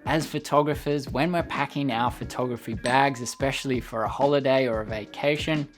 As photographers, when we're packing our photography bags, especially for a holiday or a vacation,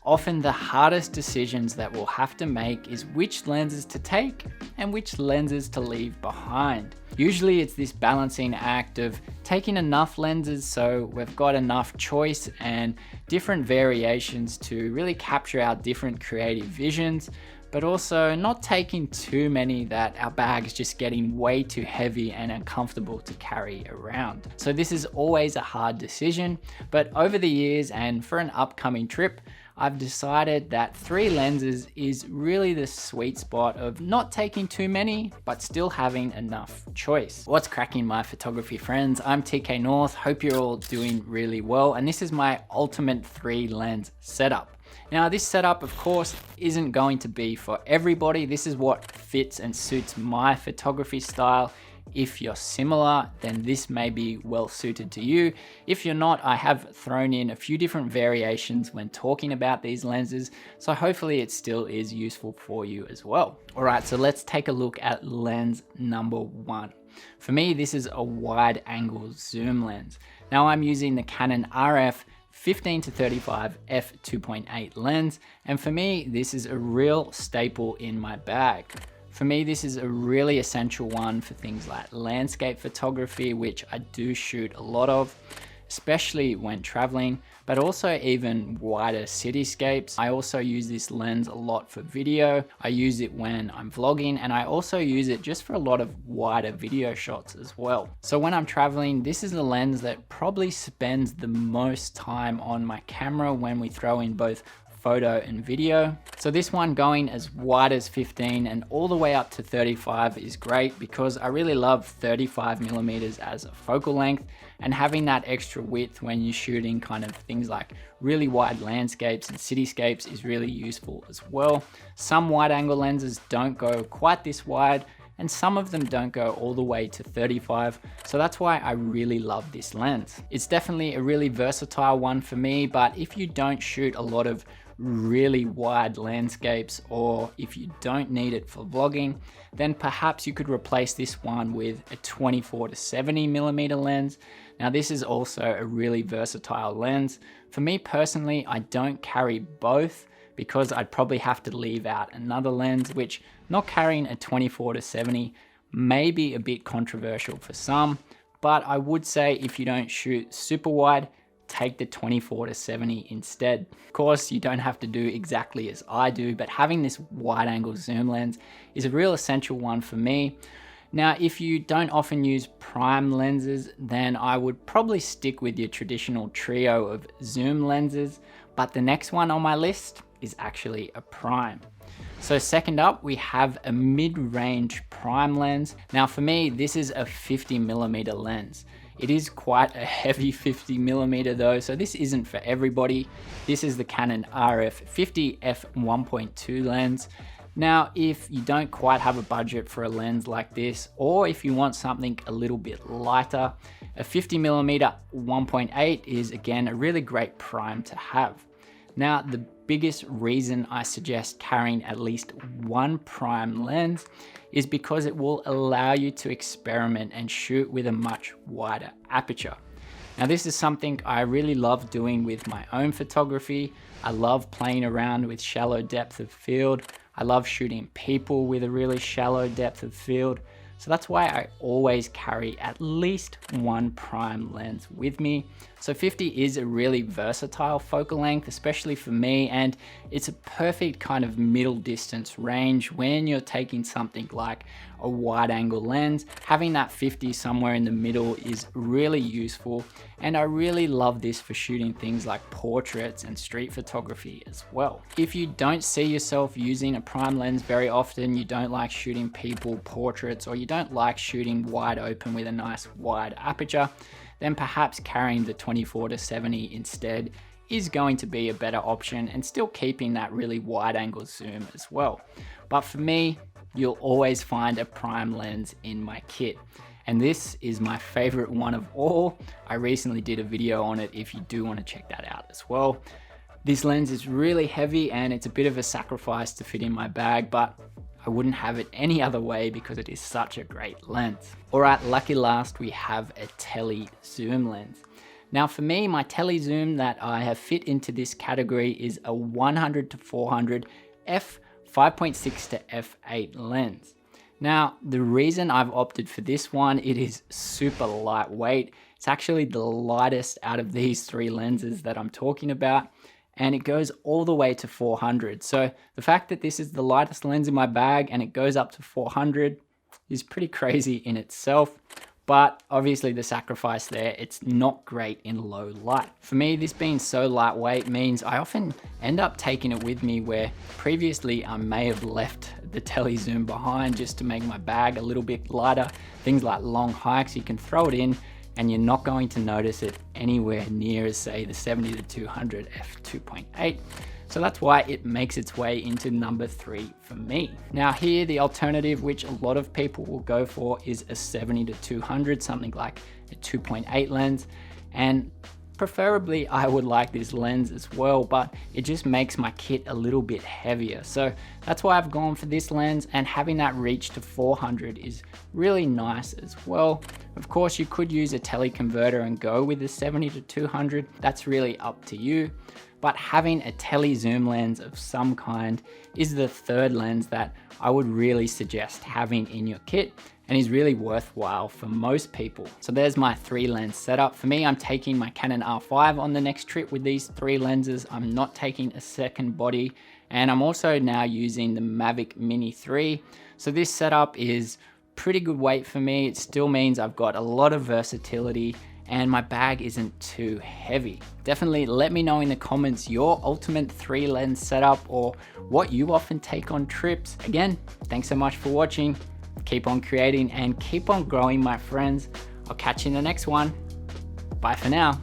often the hardest decisions that we'll have to make is which lenses to take and which lenses to leave behind. Usually it's this balancing act of taking enough lenses so we've got enough choice and different variations to really capture our different creative visions, but also not taking too many that our bag is just getting way too heavy and uncomfortable to carry around. So this is always a hard decision, but over the years and for an upcoming trip, I've decided that 3 lenses is really the sweet spot of not taking too many, but still having enough choice. What's cracking, my photography friends? I'm TKNORTH, hope you're all doing really well, and this is my ultimate 3 lens setup. Now this setup, of course, isn't going to be for everybody. This is what fits and suits my photography style. If you're similar, then this may be well suited to you. If you're not, I have thrown in a few different variations when talking about these lenses, so hopefully it still is useful for you as well. All right, so let's take a look at lens number 1. For me, this is a wide angle zoom lens. Now I'm using the Canon RF 15-35 f2.8 lens, and for me, this is a real staple in my bag. For me, this is a really essential one for things like landscape photography, which I do shoot a lot of, especially when traveling, but also even wider cityscapes. I also use this lens a lot for video. I use it when I'm vlogging, and I also use it just for a lot of wider video shots as well. So when I'm traveling, this is the lens that probably spends the most time on my camera when we throw in both photo and video. So this one going as wide as 15 and all the way up to 35 is great because I really love 35mm as a focal length, and having that extra width when you're shooting kind of things like really wide landscapes and cityscapes is really useful as well. Some wide angle lenses don't go quite this wide, and some of them don't go all the way to 35. So that's why I really love this lens. It's definitely a really versatile one for me, but if you don't shoot a lot of really wide landscapes, or if you don't need it for vlogging, then perhaps you could replace this one with a 24-70mm lens. Now this is also a really versatile lens. For me personally, I don't carry both because I'd probably have to leave out another lens, which not carrying a 24-70 may be a bit controversial for some, but I would say if you don't shoot super wide, take the 24-70 instead. Of course, you don't have to do exactly as I do, but having this wide angle zoom lens is a real essential one for me. Now, if you don't often use prime lenses, then I would probably stick with your traditional trio of zoom lenses, but the next one on my list is actually a prime. So second up, we have a mid-range prime lens. Now for me, this is a 50mm lens. It is quite a heavy 50mm though, so this isn't for everybody. This is the Canon RF 50 f1.2 lens. Now, if you don't quite have a budget for a lens like this, or if you want something a little bit lighter, a 50mm 1.8 is again a really great prime to have. Now, the biggest reason I suggest carrying at least one prime lens is because it will allow you to experiment and shoot with a much wider aperture. Now this is something I really love doing with my own photography. I love playing around with shallow depth of field. I love shooting people with a really shallow depth of field. So that's why I always carry at least one prime lens with me. So 50 is a really versatile focal length, especially for me, and it's a perfect kind of middle distance range when you're taking something like a wide angle lens. Having that 50 somewhere in the middle is really useful, and I really love this for shooting things like portraits and street photography as well. If you don't see yourself using a prime lens very often, you don't like shooting people, portraits, or you don't like shooting wide open with a nice wide aperture, then perhaps carrying the 24-70 instead is going to be a better option, and still keeping that really wide angle zoom as well. But for me, you'll always find a prime lens in my kit, and this is my favorite one of all. I recently did a video on it if you do want to check that out as well. This lens is really heavy and it's a bit of a sacrifice to fit in my bag, but I wouldn't have it any other way because it is such a great lens. All right, lucky last, we have a tele zoom lens. Now for me, my tele zoom that I have fit into this category is a 100 to 400 f5.6 to f8 lens. Now, the reason I've opted for this one, it is super lightweight. It's actually the lightest out of these three lenses that I'm talking about, and it goes all the way to 400. So the fact that this is the lightest lens in my bag and it goes up to 400 is pretty crazy in itself. But obviously the sacrifice there, it's not great in low light. For me, this being so lightweight means I often end up taking it with me, where previously I may have left the tele zoom behind just to make my bag a little bit lighter. Things like long hikes, you can throw it in and you're not going to notice it anywhere near as, say, the 70 to 200 f2.8. So that's why it makes its way into number 3 for me. Now here, the alternative, which a lot of people will go for, is a 70 to 200, something like a 2.8 lens. And preferably I would like this lens as well, but it just makes my kit a little bit heavier. So that's why I've gone for this lens, and having that reach to 400 is really nice as well. Of course, you could use a teleconverter and go with the 70 to 200. That's really up to you. But having a tele zoom lens of some kind is the third lens that I would really suggest having in your kit, and is really worthwhile for most people. So there's my 3 lens setup. For me, I'm taking my Canon R5 on the next trip with these 3 lenses. I'm not taking a second body, and I'm also now using the Mavic Mini 3. So this setup is pretty good weight for me. It still means I've got a lot of versatility and my bag isn't too heavy. Definitely let me know in the comments your ultimate 3 lens setup, or what you often take on trips. Again, thanks so much for watching. Keep on creating and keep on growing, my friends. I'll catch you in the next one. Bye for now.